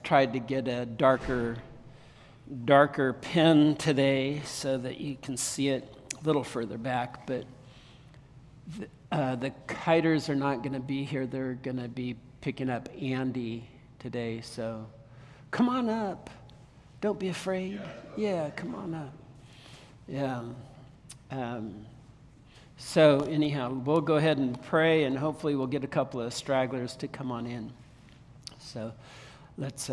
tried to get a darker pen today so that you can see it a little further back, but the Kiters are not going to be here. They're going to be picking up Andy today, so come on up. Don't be afraid. Yeah, come on up. Yeah. So anyhow, we'll go ahead and pray, and hopefully we'll get a couple of stragglers to come on in. So let's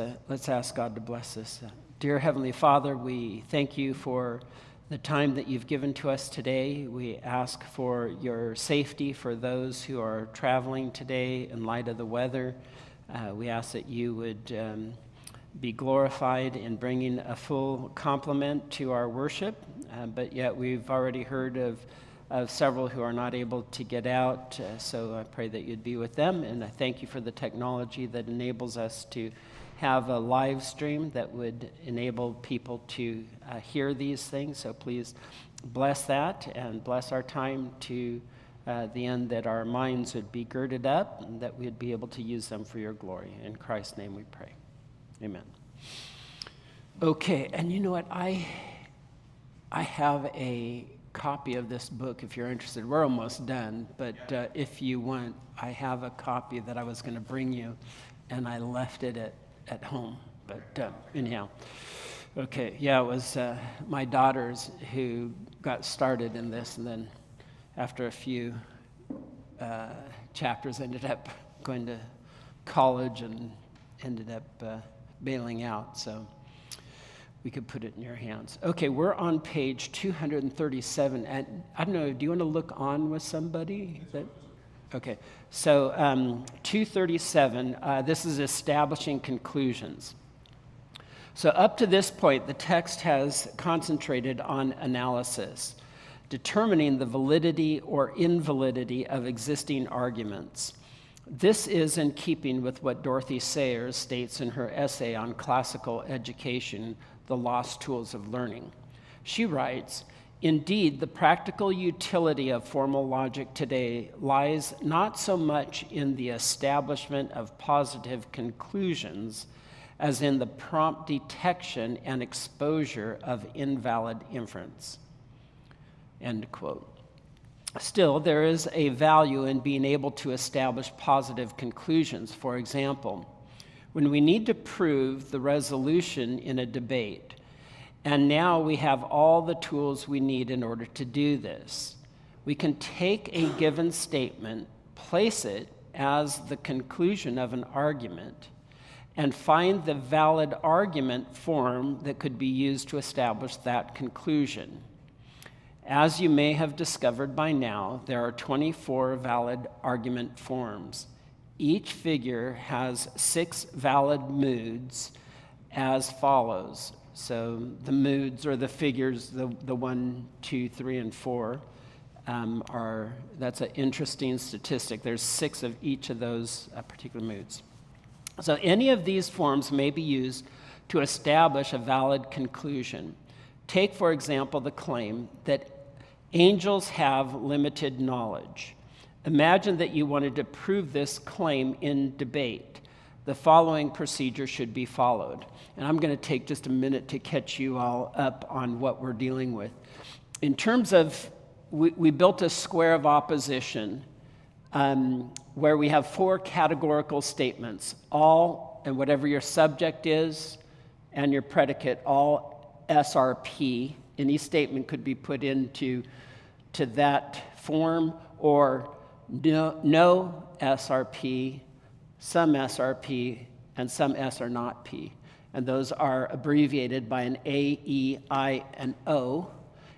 ask God to bless us. Dear Heavenly Father, we thank you for the time that you've given to us today. We ask for your safety for those who are traveling today in light of the weather. We ask that you would be glorified in bringing a full complement to our worship, but yet we've already heard of several who are not able to get out, so I pray that you'd be with them, and I thank you for the technology that enables us to have a live stream that would enable people to hear these things. So please bless that and bless our time to the end, that our minds would be girded up and that we'd be able to use them for your glory. In Christ's name we pray. Amen. Okay, and you know what? I have a copy of this book if you're interested. We're almost done, but if you want, I have a copy that I was going to bring you, and I left it at home. But anyhow, okay, yeah, it was my daughters who got started in this, and then after a few chapters ended up going to college and ended up bailing out, so we could put it in your hands. Okay, we're on page 237, and I don't know, do you want to look on with somebody? Okay, so 237, this is establishing conclusions. So up to this point, the text has concentrated on analysis, determining the validity or invalidity of existing arguments. This is in keeping with what Dorothy Sayers states in her essay on classical education, The Lost Tools of Learning. She writes, "Indeed, the practical utility of formal logic today lies not so much in the establishment of positive conclusions as in the prompt detection and exposure of invalid inference." End quote. Still, there is a value in being able to establish positive conclusions. For example, when we need to prove the resolution in a debate, and now we have all the tools we need in order to do this, we can take a given statement, place it as the conclusion of an argument, and find the valid argument form that could be used to establish that conclusion. As you may have discovered by now, there are 24 valid argument forms. Each figure has 6 valid moods as follows. So the moods, or the figures, the 1, 2, 3, and 4, that's an interesting statistic. There's 6 of each of those particular moods. So any of these forms may be used to establish a valid conclusion. Take, for example, the claim that angels have limited knowledge. Imagine that you wanted to prove this claim in debate. The following procedure should be followed. And I'm going to take just a minute to catch you all up on what we're dealing with. In terms of, we built a square of opposition where we have 4 categorical statements, all, and whatever your subject is, and your predicate, all SRP. Any statement could be put into that form, or no SRP, some SRP, and some S are not P. And those are abbreviated by an A, E, I, and O.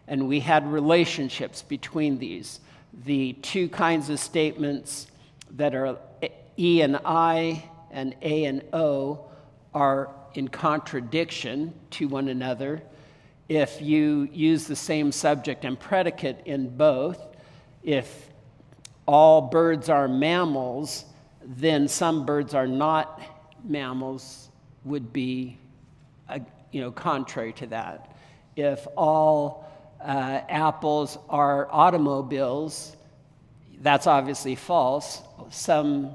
And we had relationships between these. The 2 kinds of statements that are E and I and A and O are in contradiction to one another. If you use the same subject and predicate in both, if all birds are mammals, then some birds are not mammals would be, contrary to that. If all apples are automobiles, that's obviously false. Some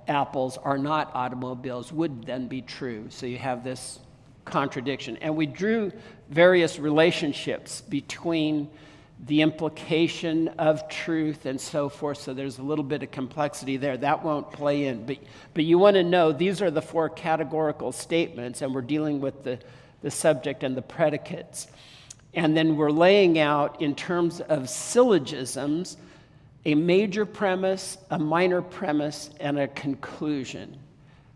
apples are not automobiles would then be true. So you have this contradiction. And we drew various relationships between the implication of truth and so forth, so there's a little bit of complexity there. That won't play in. But you want to know these are the four categorical statements, and we're dealing with the subject and the predicates. And then we're laying out, in terms of syllogisms, a major premise, a minor premise, and a conclusion.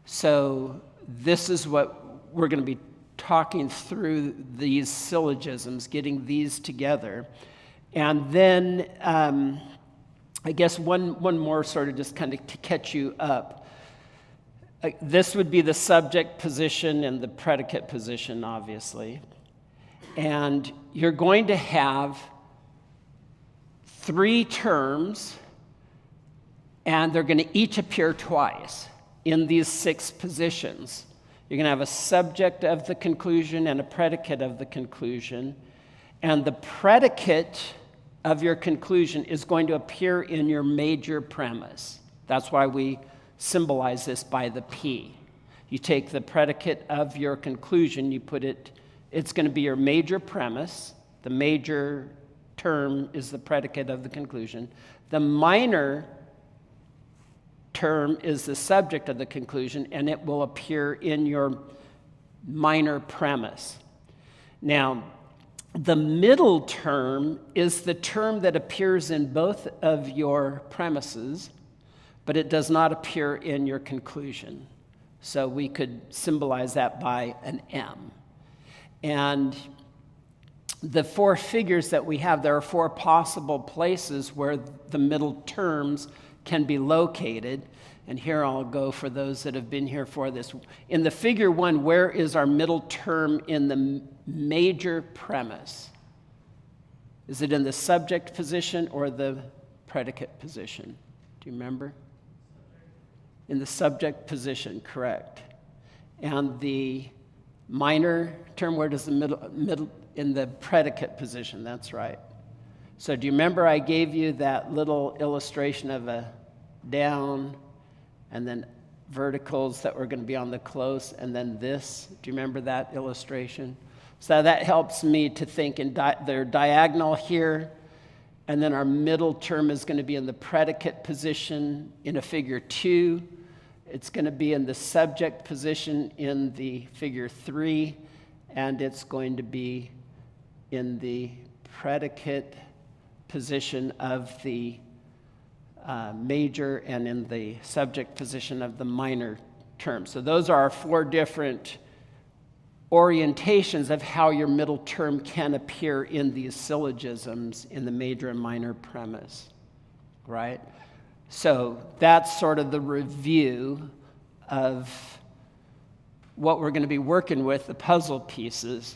So this is what we're going to be talking through, these syllogisms, getting these together. And then I guess one more sort of just kind of to catch you up. This would be the subject position and the predicate position, obviously. And you're going to have three terms, and they're going to each appear twice in these six positions. You're going to have a subject of the conclusion and a predicate of the conclusion. And the predicate of your conclusion is going to appear in your major premise. That's why we symbolize this by the P. You take the predicate of your conclusion, you put it, it's going to be your major premise. The major term is the predicate of the conclusion. The minor term is the subject of the conclusion, and it will appear in your minor premise. Now, the middle term is the term that appears in both of your premises, but it does not appear in your conclusion. So we could symbolize that by an M. And the four figures that we have, there are four possible places where the middle terms can be located. And here I'll go for those that have been here for this. In the figure 1, where is our middle term in the major premise? Is it in the subject position or the predicate position? Do you remember? In the subject position, correct. And the minor term, where does the middle in the predicate position? That's right. So do you remember I gave you that little illustration of a down and then verticals that were going to be on the close, and then this? Do you remember that illustration? So that helps me to think they're diagonal here, and then our middle term is going to be in the predicate position in a figure 2. It's going to be in the subject position in the figure 3, and it's going to be in the predicate position of the major and in the subject position of the minor term. So those are our four different orientations of how your middle term can appear in these syllogisms in the major and minor premise, right? So that's sort of the review of what we're going to be working with, the puzzle pieces,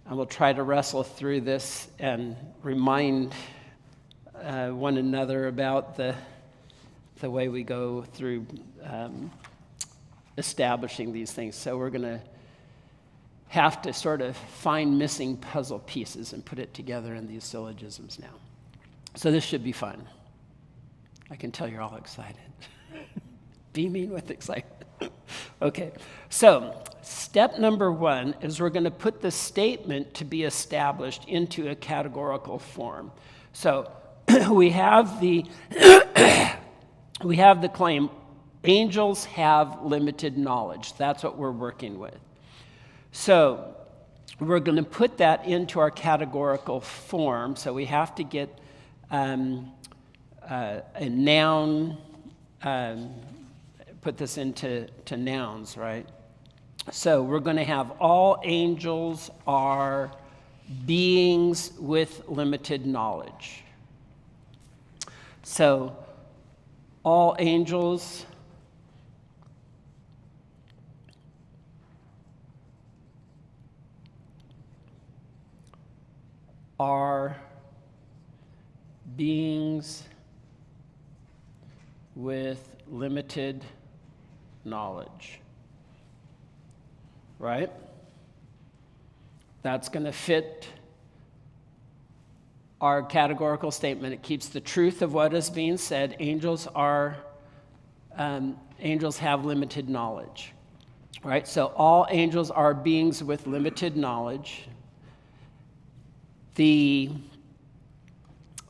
and we'll try to wrestle through this and remind one another about the way we go through establishing these things. So we're going to have to sort of find missing puzzle pieces and put it together in these syllogisms now. So this should be fun. I can tell you're all excited. Beaming with excitement. Okay, so step number 1 is we're going to put the statement to be established into a categorical form. So we have the claim, angels have limited knowledge. That's what we're working with. So we're going to put that into our categorical form. So we have to get a noun, put this into nouns, right? So we're going to have all angels are beings with limited knowledge. So all angels are beings with limited knowledge, right? That's going to fit our categorical statement. It keeps the truth of what is being said. Angels are angels have limited knowledge. Right? So all angels are beings with limited knowledge.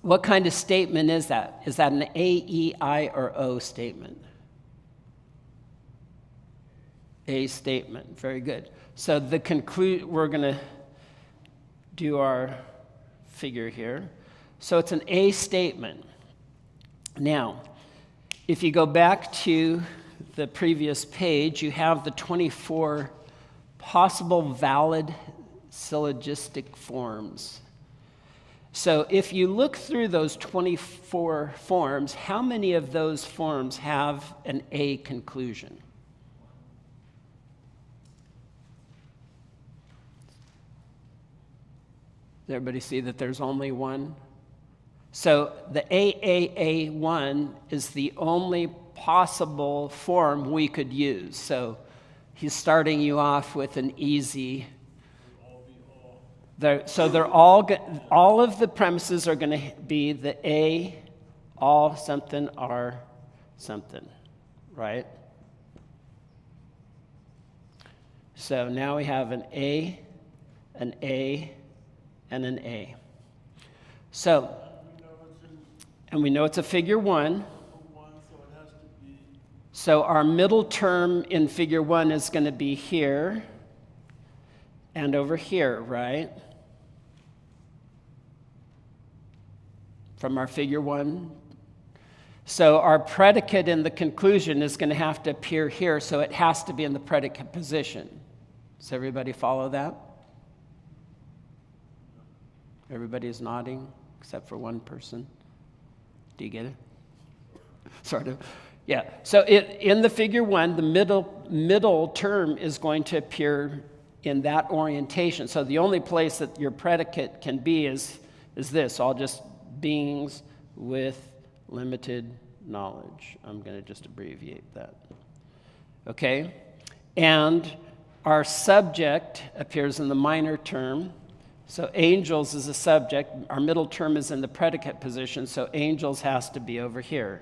What kind of statement is that? Is that an A, E, I, or O statement? A statement. Very good. So we're going to do our figure here. So it's an A statement. Now, if you go back to the previous page, you have the 24 possible valid syllogistic forms. So if you look through those 24 forms, how many of those forms have an A conclusion? Does everybody see that there's only one? So the AAA1 is the only possible form we could use. So he's starting you off with an easy. All of the premises are going to be the A, all something, are something, right? So now we have an A, and an A. So, and we know it's a figure 1. So our middle term in figure 1 is going to be here and over here, right? From our figure 1. So our predicate in the conclusion is going to have to appear here, so it has to be in the predicate position. Does everybody follow that? Everybody's nodding, except for one person. Do you get it? Sort of. Yeah. So in the figure 1, the middle term is going to appear in that orientation. So the only place that your predicate can be is this, all just beings with limited knowledge. I'm going to just abbreviate that. Okay? And our subject appears in the minor term. So angels is a subject. Our middle term is in the predicate position, so angels has to be over here.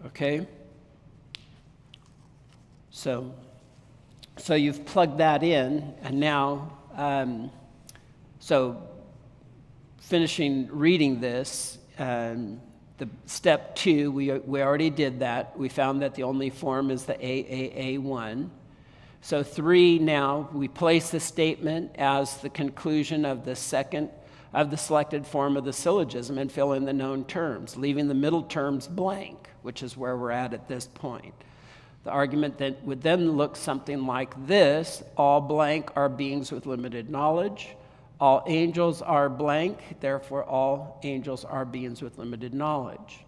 Okay? So you've plugged that in, and now, so finishing reading this, the step 2, we already did that. We found that the only form is the AAA1. So 3 now, we place the statement as the conclusion of the second of the selected form of the syllogism and fill in the known terms, leaving the middle terms blank, which is where we're at this point. The argument that would then look something like this: all blank are beings with limited knowledge. All angels are blank, therefore all angels are beings with limited knowledge.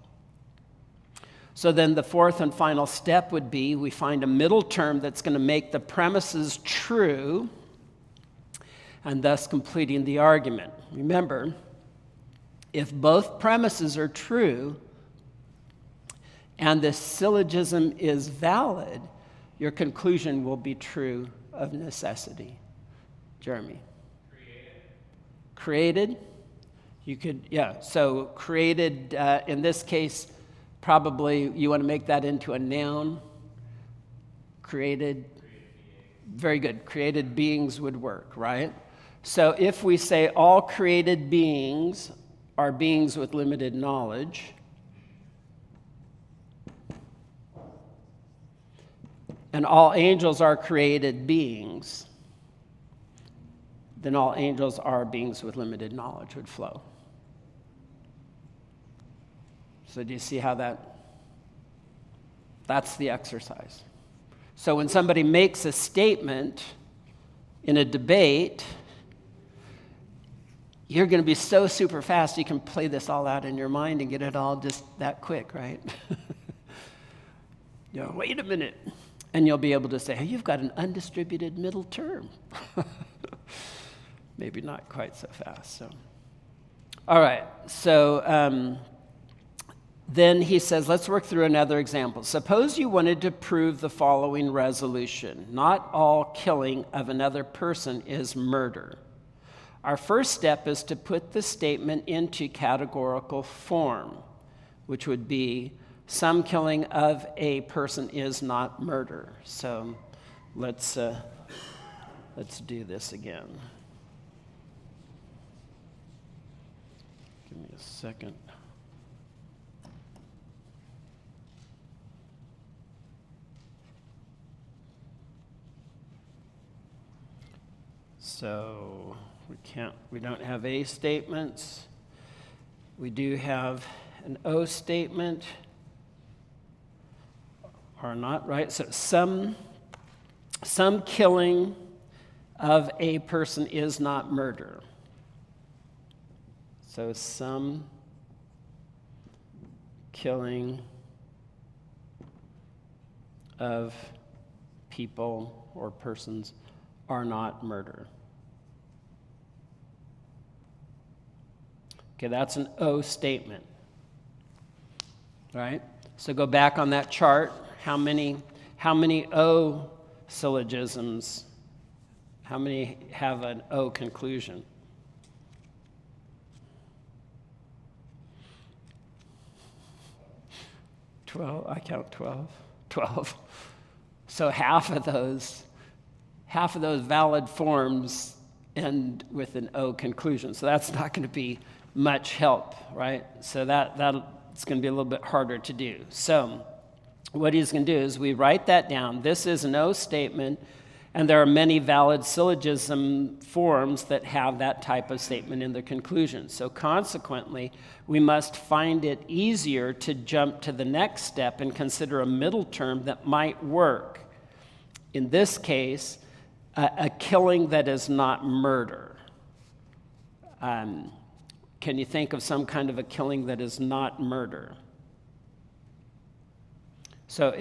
So then the fourth and final step would be we find a middle term that's going to make the premises true and thus completing the argument. Remember, if both premises are true and the syllogism is valid, your conclusion will be true of necessity. Jeremy? Created? You could, yeah. So created, in this case, probably you want to make that into a noun. Created. Very good. Created beings would work, right? So if we say all created beings are beings with limited knowledge, and all angels are created beings, then all angels are beings with limited knowledge would flow. So do you see how that's the exercise. So when somebody makes a statement in a debate, you're going to be so super fast you can play this all out in your mind and get it all just that quick, right? You know, wait a minute. And you'll be able to say, hey, you've got an undistributed middle term. Maybe not quite so fast. So, all right. So Then he says, let's work through another example. Suppose you wanted to prove the following resolution. Not all killing of another person is murder. Our first step is to put the statement into categorical form, which would be, some killing of a person is not murder. So let's do this again. Give me a second. So we don't have A statements. We do have an O statement, or not, right? So some killing of a person is not murder. So some killing of people or persons are not murder. Okay, that's an O statement, right? So go back on that chart. How many O syllogisms, how many have an O conclusion? I count 12. 12. So half of those valid forms end with an O conclusion. So that's not going to be much help, right? So that's going to be a little bit harder to do. So what he's going to do is we write that down. This is an O statement, and there are many valid syllogism forms that have that type of statement in their conclusion. So consequently, we must find it easier to jump to the next step and consider a middle term that might work. In this case, a killing that is not murder. Can you think of some kind of a killing that is not murder? So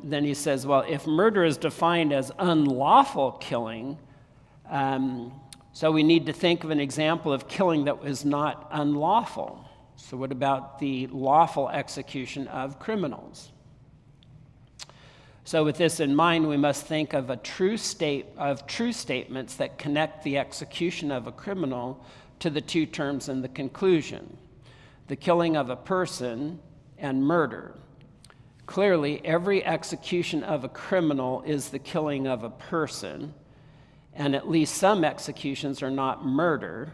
then he says, well, if murder is defined as unlawful killing, so we need to think of an example of killing that was not unlawful. So what about the lawful execution of criminals? So with this in mind, we must think of true statements that connect the execution of a criminal to the two terms in the conclusion, the killing of a person and murder. Clearly, every execution of a criminal is the killing of a person, and at least some executions are not murder.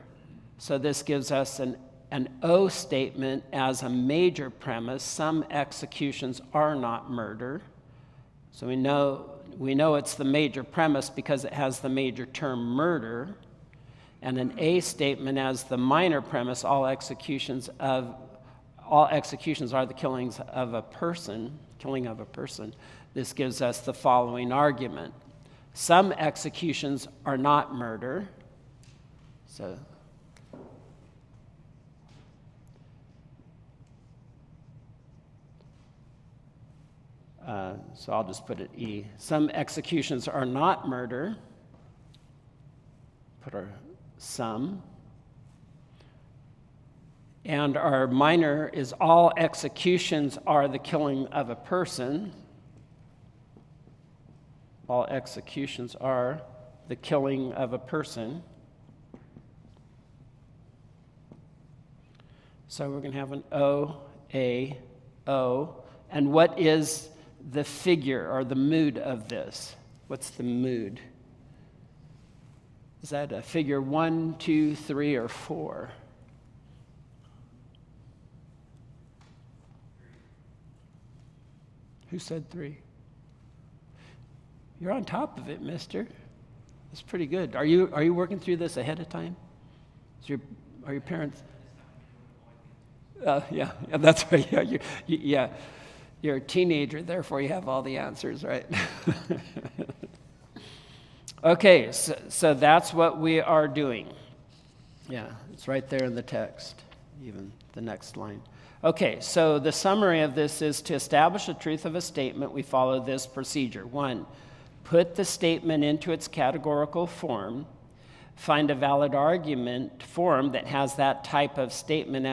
So this gives us an O statement as a major premise. Some executions are not murder. So we know it's the major premise because it has the major term murder. And an A statement as the minor premise, all executions are the killing of a person. This gives us the following argument. Some executions are not murder. So I'll just put it E. Some executions are not murder. Put our some. And our minor is all executions are the killing of a person. All executions are the killing of a person. So we're going to have an O, A, O. And what is the figure or the mood of this? What's the mood? Is that a figure 1, 2, 3, or 4? Who said 3? You're on top of it, mister. That's pretty good. Are you working through this ahead of time? Are your parents? Yeah, that's right. Yeah, you're a teenager, therefore you have all the answers, right? Okay, so that's what we are doing. Yeah, it's right there in the text, even the next line. Okay, so the summary of this is to establish the truth of a statement, we follow this procedure. 1, put the statement into its categorical form. Find a valid argument form that has that type of statement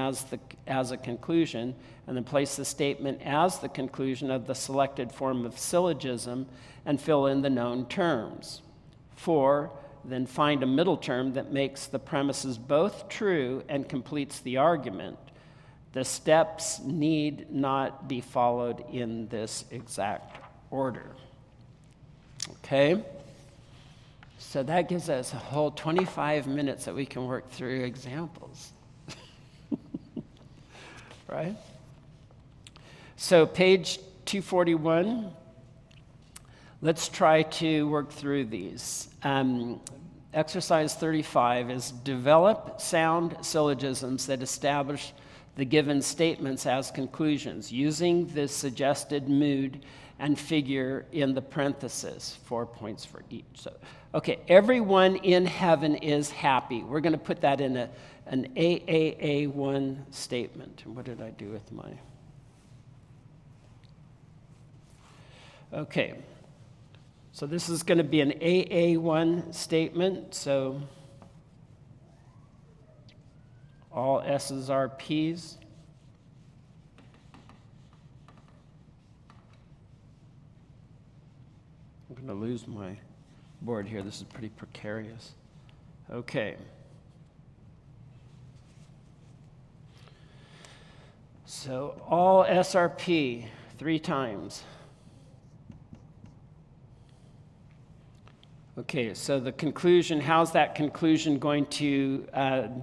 as a conclusion, and then place the statement as the conclusion of the selected form of syllogism and fill in the known terms. 4, then find a middle term that makes the premises both true and completes the argument. The steps need not be followed in this exact order. Okay? So that gives us a whole 25 minutes that we can work through examples. Right? So page 241, let's try to work through these. Exercise 35 is develop sound syllogisms that establish the given statements as conclusions, using the suggested mood and figure in the parenthesis, 4 points for each. So, okay, everyone in heaven is happy. We're going to put that in an AAA1 statement. What did I do with my... Okay, so this is going to be an AA1 statement. So all S's are P's. I'm going to lose my board here. This is pretty precarious. Okay. So all SRP 3 times. Okay, so the conclusion, how's that conclusion going to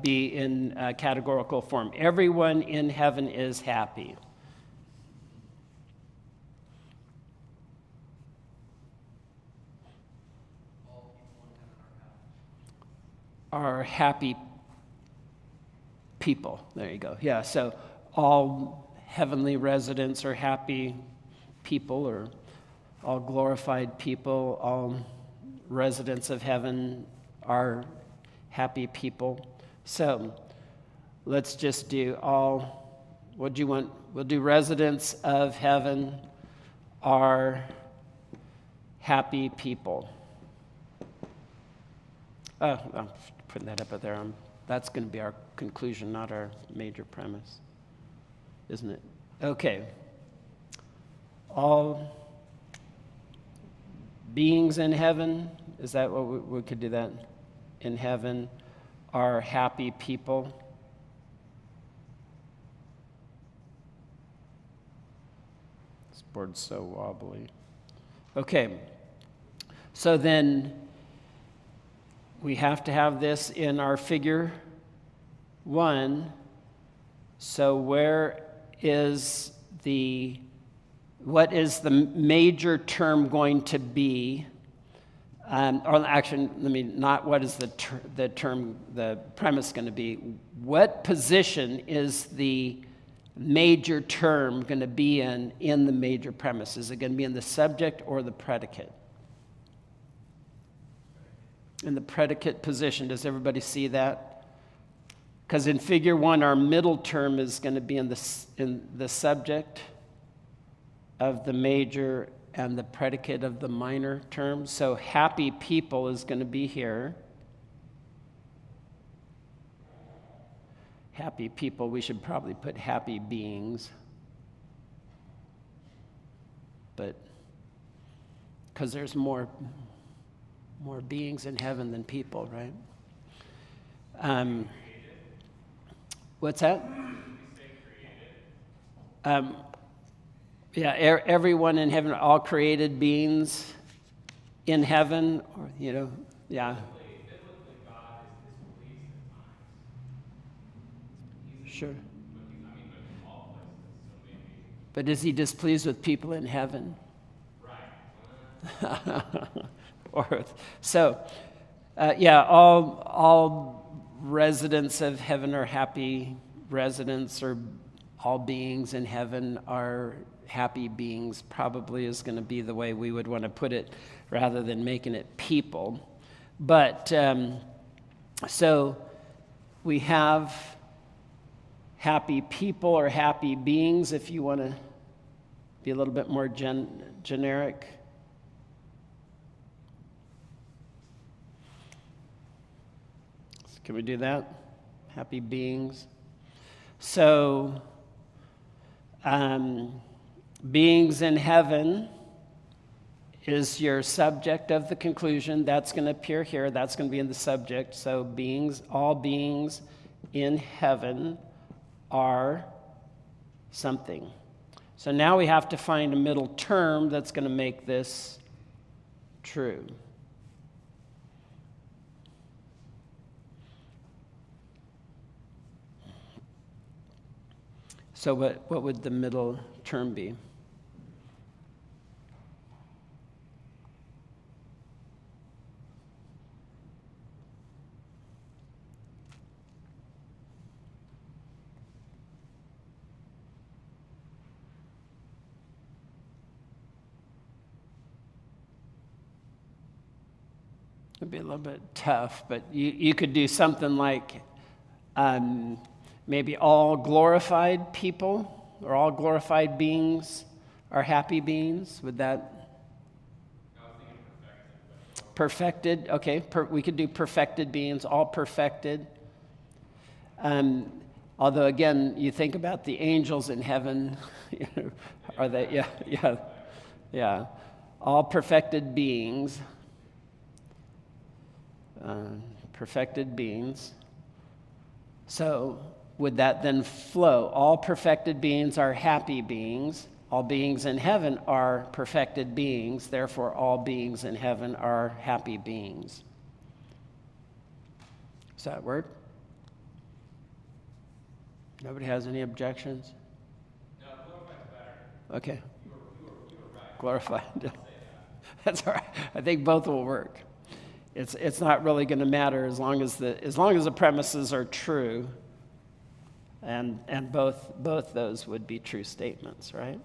be in categorical form? Everyone in heaven is happy. Are happy people. There you go. Yeah, so all heavenly residents are happy people, or all glorified people, all residents of heaven are happy people. So let's just do all, what do you want? We'll do residents of heaven are happy people. Oh, I'm putting that up there. That's going to be our conclusion, not our major premise, isn't it? Okay. All beings in heaven, is that what we could do that? In heaven are happy people. This board's so wobbly. Okay, so then we have to have this in our figure 1. So what is the major term going to be? Or actually, not what is the premise going to be. What position is the major term going to be in the major premise? Is it going to be in the subject or the predicate? In the predicate position. Does everybody see that? Because in figure 1, our middle term is going to be in the subject of the major and the predicate of the minor term. So happy people is going to be here. Happy people, we should probably put happy beings. But because there's more beings in heaven than people, right? What's that? Yeah, everyone in heaven, all created beings in heaven, or yeah. Biblically, God is displeased at times. Sure. But in all places, so maybe. But is he displeased with people in heaven? Right. All residents of heaven are happy residents, or all beings in heaven are happy beings, probably is going to be the way we would want to put it, rather than making it people. But so we have happy people or happy beings, if you want to be a little bit more generic. Can we do that? Happy beings. So, beings in heaven is your subject of the conclusion. That's going to appear here. That's going to be in the subject. So beings, all beings in heaven are something. So now we have to find a middle term that's going to make this true. So what would the middle term be? It'd be a little bit tough, but you could do something like maybe all glorified people or all glorified beings are happy beings. Would that? I was thinking perfected. Perfected, okay. We could do perfected beings, all perfected. Although, again, you think about the angels in heaven, are they? Yeah. All perfected beings. Perfected beings. So would that then flow? All perfected beings are happy beings. All beings in heaven are perfected beings. Therefore, all beings in heaven are happy beings. Does that work? Nobody has any objections? No, glorified's better. Okay. You were right. Glorified. That's all right. I think both will work. It's not really going to matter as long as the premises are true, and both those would be true statements, right?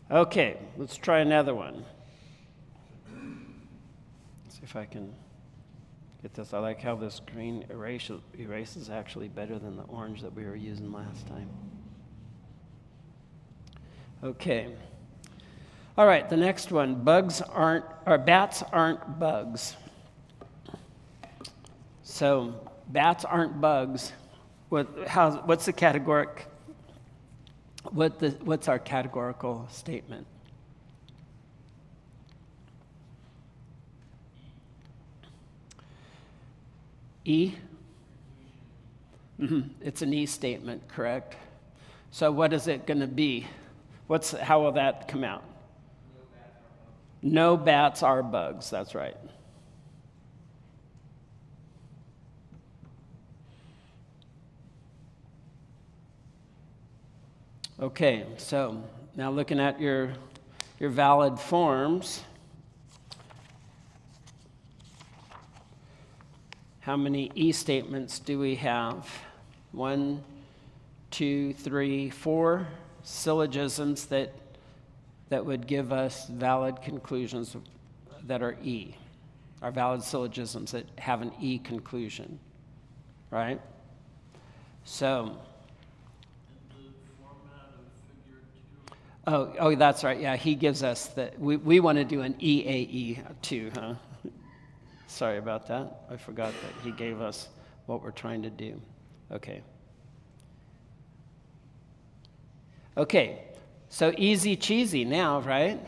Okay, let's try another one. See if I can get this. I like how this green erases actually better than the orange that we were using last time. Okay. All right, the next one. Bats aren't bugs. So bats aren't bugs. What's the categoric? What's our categorical statement? E? Mm-hmm. It's an E statement, correct? So what is it going to be? How will that come out? No bats are bugs. That's right. Okay, so now looking at your valid forms, how many E statements do we have? 1, 2, 3, 4 syllogisms that would give us valid conclusions that are E, are valid syllogisms that have an E conclusion, right? So, oh, that's right. Yeah, he gives us that. We want to do an EAE too, huh? Sorry about that. I forgot that he gave us what we're trying to do. Okay. Okay. So easy cheesy now, right?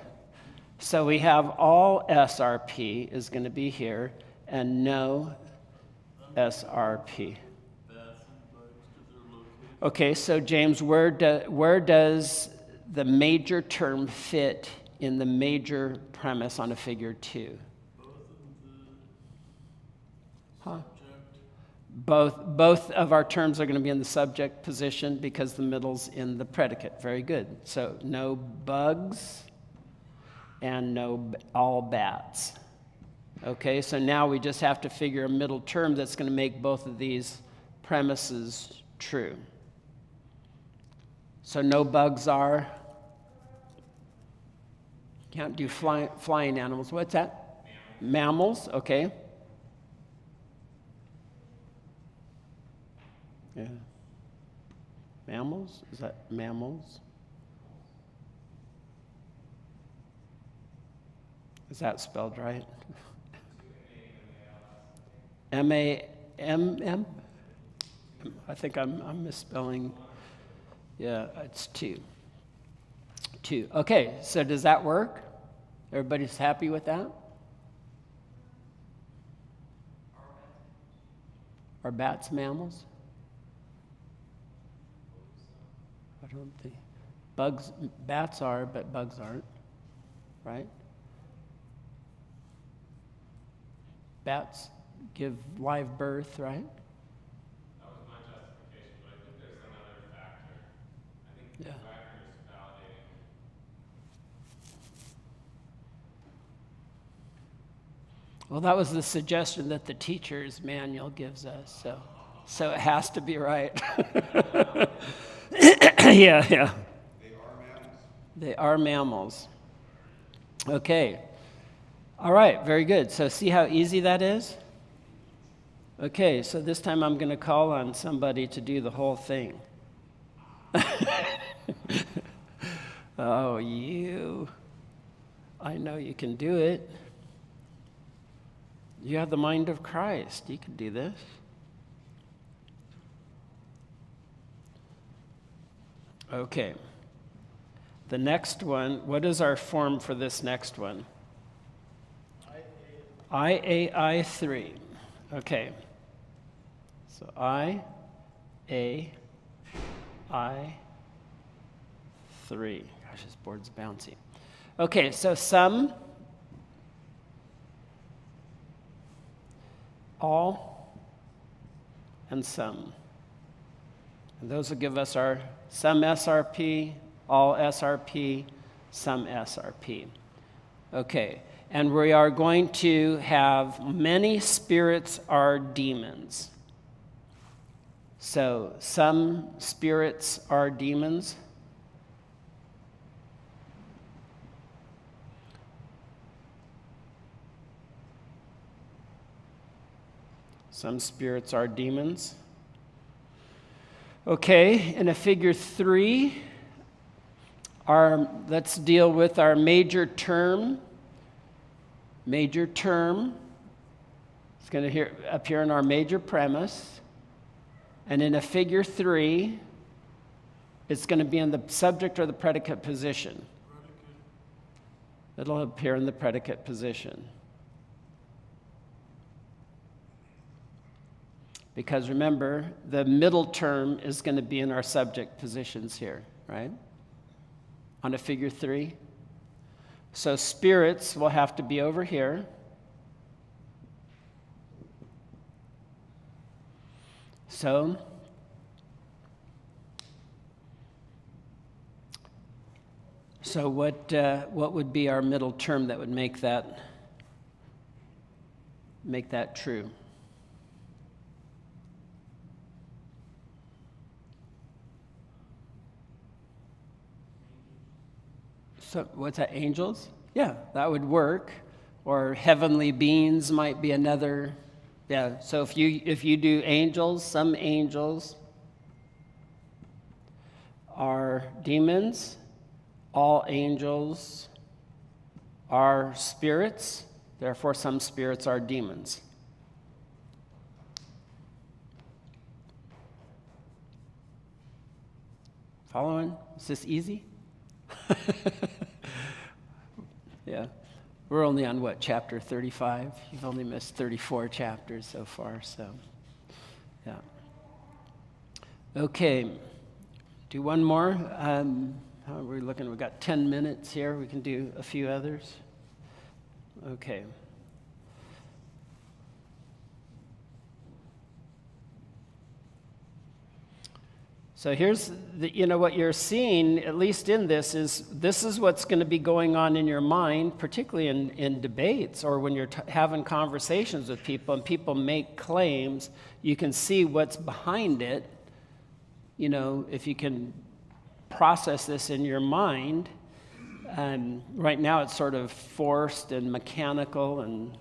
So we have all SRP is going to be here and no SRP. Okay, so James, where does the major term fit in the major premise on a figure 2? Huh? Both of our terms are going to be in the subject position because the middle's in the predicate. Very good. So no bugs and no all bats. Okay, so now we just have to figure a middle term that's going to make both of these premises true. So no bugs are. Can't do flying animals. What's that? Mammals, okay. Yeah. Mammals? Is that mammals? Is that spelled right? M-A-M-M? I think I'm misspelling. Yeah, it's 2. 2. Okay, so does that work? Everybody's happy with that? Are bats mammals? I don't think. Bats are, but bugs aren't, right? Bats give live birth, right? That was my justification, but I think there's another factor. I think Yeah. Wagner is validating. Well, that was the suggestion that the teacher's manual gives us, so it has to be right. Yeah. They are mammals. They are mammals. Okay. All right, very good. So see how easy that is? Okay, so this time I'm going to call on somebody to do the whole thing. Oh, you. I know you can do it. You have the mind of Christ. You can do this. Okay. The next one, what is our form for this next one? IAI 3. Okay. So IAI 3. Gosh, this board's bouncy. Okay, so some, all, and some. And those will give us our some SRP, all SRP, some SRP. Okay, and we are going to have many spirits are demons. So some spirits are demons. Some spirits are demons. Okay, in a figure 3, let's deal with our major term. Major term. It's going to appear in our major premise. And in a figure 3, it's going to be in the subject or the predicate position. It'll appear in the predicate position. Because remember, the middle term is going to be in our subject positions here, right? On a figure 3. So spirits will have to be over here. So what would be our middle term that would make that true? So what's that, angels? Yeah, that would work. Or heavenly beings might be another. Yeah, so if you do angels, some angels are demons. All angels are spirits. Therefore, some spirits are demons. Following? Is this easy? Yeah. We're only on chapter 35? You've only missed 34 chapters so far, so yeah. Okay. Do one more. How are we looking? We've got 10 minutes here. We can do a few others. Okay. So here's what you're seeing, at least in this is what's going to be going on in your mind, particularly in debates or when you're having conversations with people and people make claims. You can see what's behind it. If you can process this in your mind. Right now it's sort of forced and mechanical and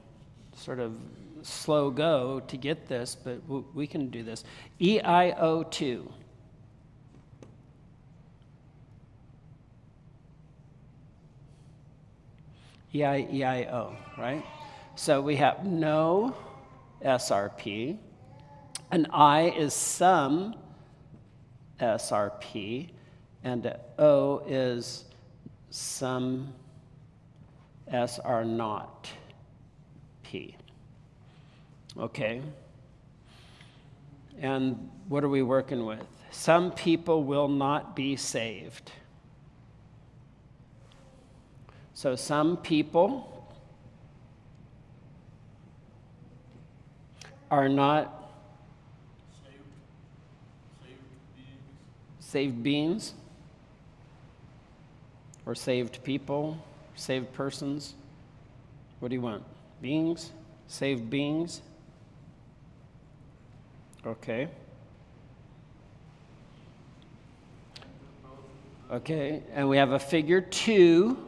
sort of slow go to get this, but we can do this. EIO2. E-I-E-I-O, right? So we have know, SRP. An I is some SRP, and a O is some SR not P. Okay. And what are we working with? Some people will not be saved. So some people are not saved beings, or saved people, saved persons. What do you want? Beings? Saved beings? Okay. Okay, and we have a figure 2.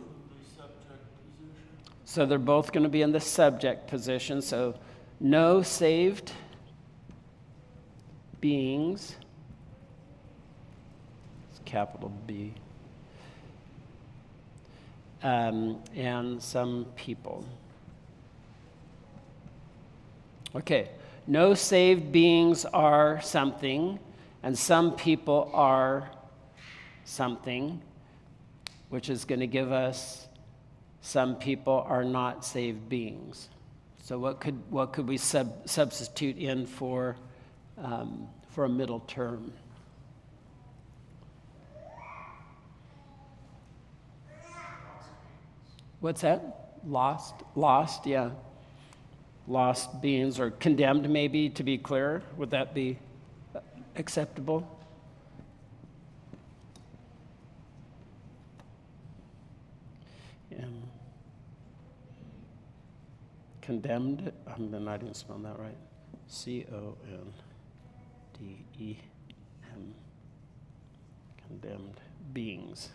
So they're both going to be in the subject position. So no saved beings. It's capital B. And some people. Okay, no saved beings are something, and some people are something, which is going to give us some people are not saved beings. So what could we substitute in for a middle term? What's that? Lost, yeah. Lost beings, or condemned, maybe, to be clear. Would that be acceptable? Condemned, then I didn't spell that right. CONDEM. Condemned beings.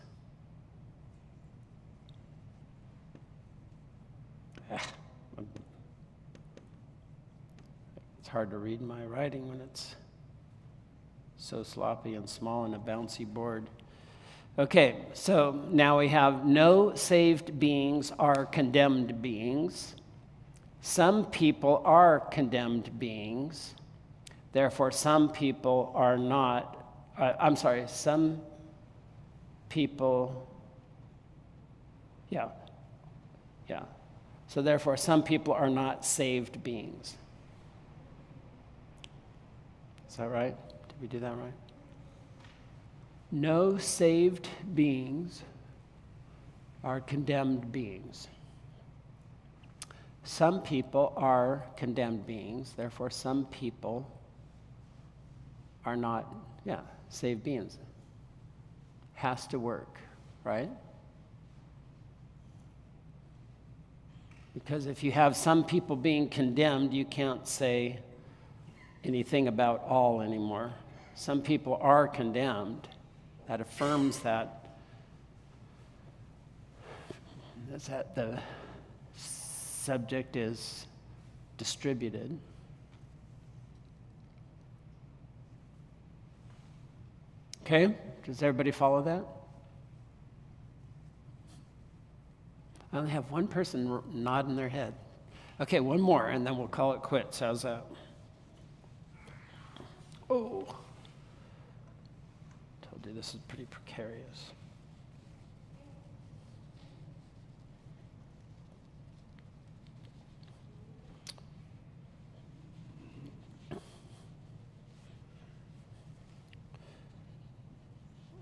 It's hard to read my writing when it's so sloppy and small on a bouncy board. Okay, so now we have no saved beings are condemned beings. Some people are condemned beings. Therefore, some people are not, some people, yeah. So therefore, some people are not saved beings. Is that right? Did we do that right? No saved beings are condemned beings. Some people are condemned beings, therefore some people are not, saved beings. Has to work, right? Because if you have some people being condemned, you can't say anything about all anymore. Some people are condemned. That affirms that the subject is distributed. Okay, does everybody follow that? I only have one person nodding their head. Okay, one more, and then we'll call it quits. How's that? Oh, told you this is pretty precarious.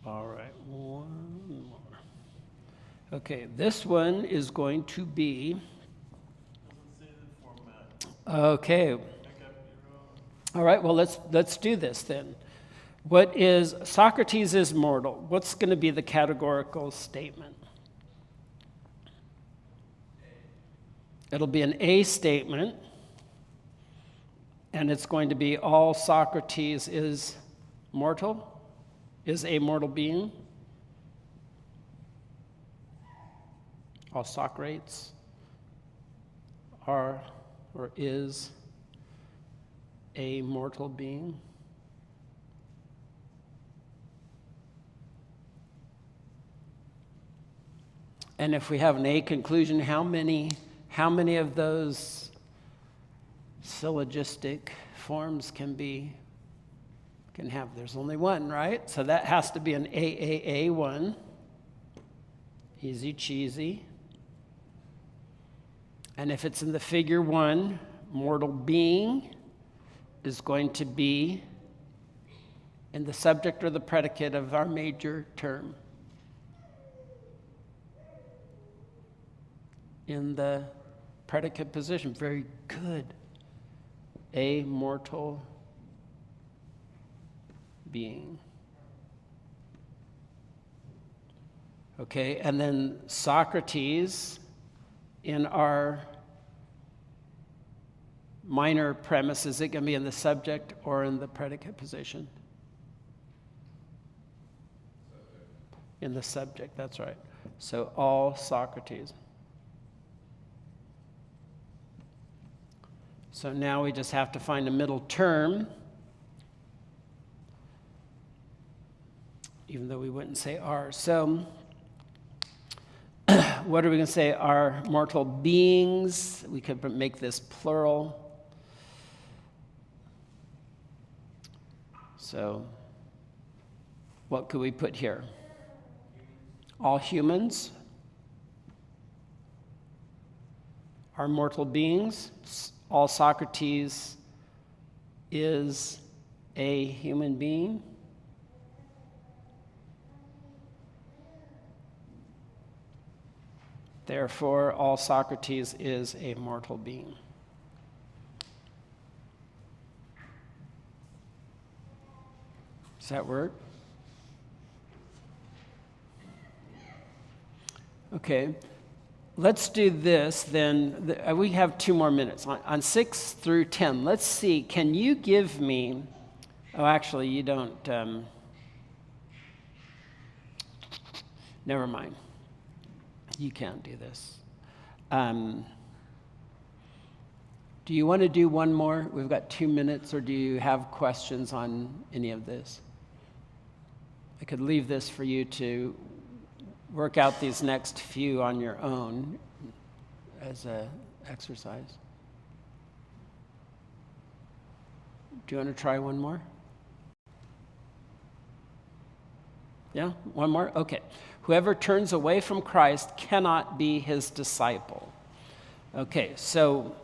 All right, one more. Okay, this one is going to be. Okay. All right, well, let's do this then. What is Socrates is mortal? What's going to be the categorical statement? It'll be an A statement, and it's going to be all Socrates is mortal, is a mortal being. All Socrates are or is a mortal being. And if we have an A conclusion, how many of those syllogistic forms can have, there's only one, right? So that has to be an AAA one. Easy cheesy. And if it's in the figure 1, mortal being is going to be in the subject or the predicate of our major term. In the predicate position. Very good. A mortal being. Okay, and then Socrates in our minor premise, is it going to be in the subject or in the predicate position? In the subject, that's right. So all Socrates. So now we just have to find a middle term, even though we wouldn't say are. So what are we going to say? Are mortal beings. We could make this plural. So what could we put here? All humans are mortal beings. All Socrates is a human being. Therefore, all Socrates is a mortal being. Does that work? Okay. Let's do this then. We have 2 more minutes. On 6 through 10, let's see, can you give me, oh, actually, you don't, never mind. You can't do this. Do you want to do one more? We've got 2 minutes, or do you have questions on any of this? I could leave this for you to work out these next few on your own as an exercise. Do you want to try one more? Yeah, one more? Okay. Whoever turns away from Christ cannot be his disciple. Okay, so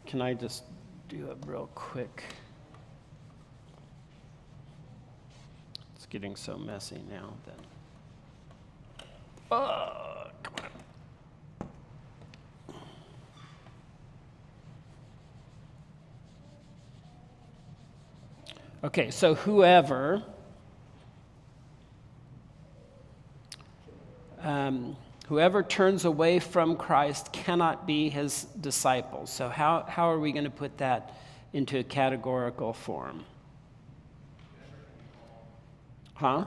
can I just do it real quick? It's getting so messy now then. Oh, come on. Okay, so whoever turns away from Christ cannot be his disciple. So how are we going to put that into a categorical form? Huh?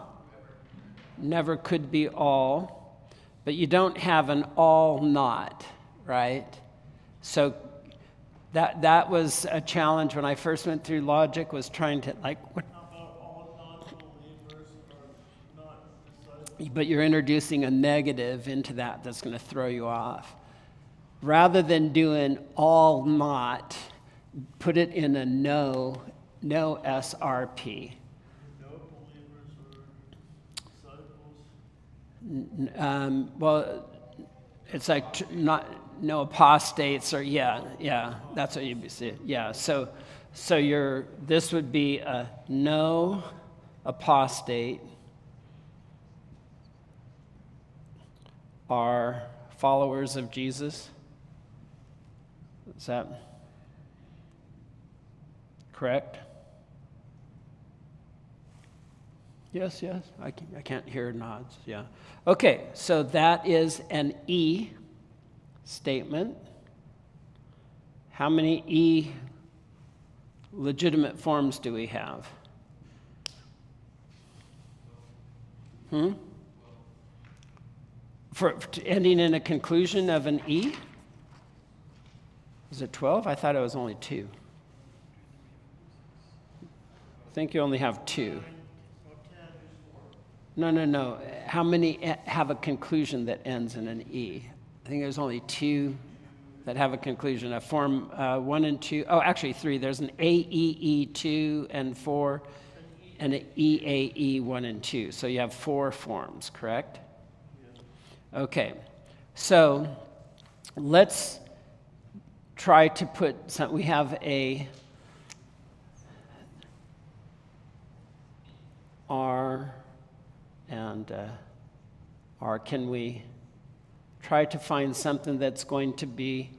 Never could be all. But you don't have an all not, right? So that was a challenge when I first went through logic, was trying to what? But you're introducing a negative into that's going to throw you off. Rather than doing all not, put it in a no SRP. Well, it's like no apostates, or yeah, that's what you'd be saying. Yeah, so this would be a no apostate are followers of Jesus. Is that correct? Yes, I can't hear nods, yeah. Okay, so that is an E statement. How many E legitimate forms do we have? For ending in a conclusion of an E? Is it 12? I thought it was only 2. I think you only have 2. No. How many have a conclusion that ends in an E? I think there's only 2. that have a conclusion. A form 1 and 2. Oh, actually 3. There's an AEE 2 and 4 and an EAE 1 and 2. So you have 4 forms, correct? Okay. So let's try to put some. We have a R and R. Can we try to find something that's going to be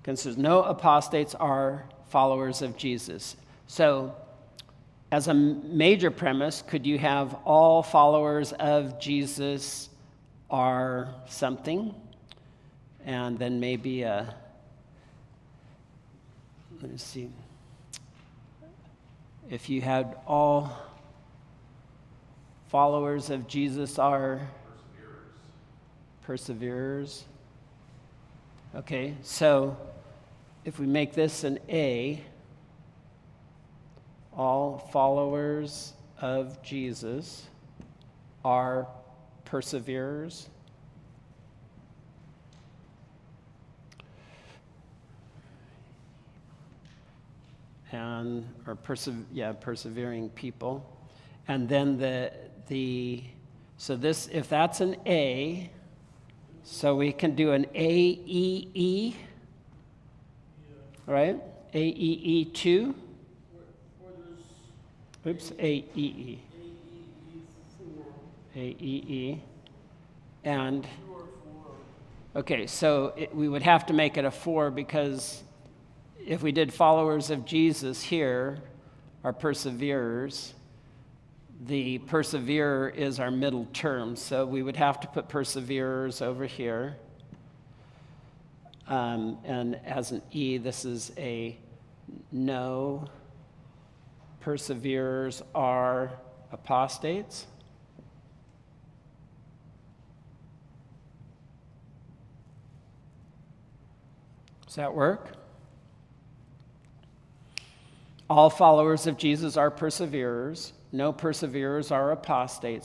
considered? No apostates are followers of Jesus. So as a major premise, could you have all followers of Jesus are something? And then maybe let me see. If you had all followers of Jesus are perseverers. Okay, so if we make this an A, all followers of Jesus are perseverers. And or persevering people. And then so this, if that's an A, so we can do an AEE, right? AEE 2. Oops, AEE. AEE. And, okay, so we would have to make it a 4 because if we did followers of Jesus here, are perseverers, the perseverer is our middle term, so we would have to put perseverers over here. And as an E, this is a no. Perseverers are apostates. Does that work? All followers of Jesus are perseverers. No perseverers are apostates.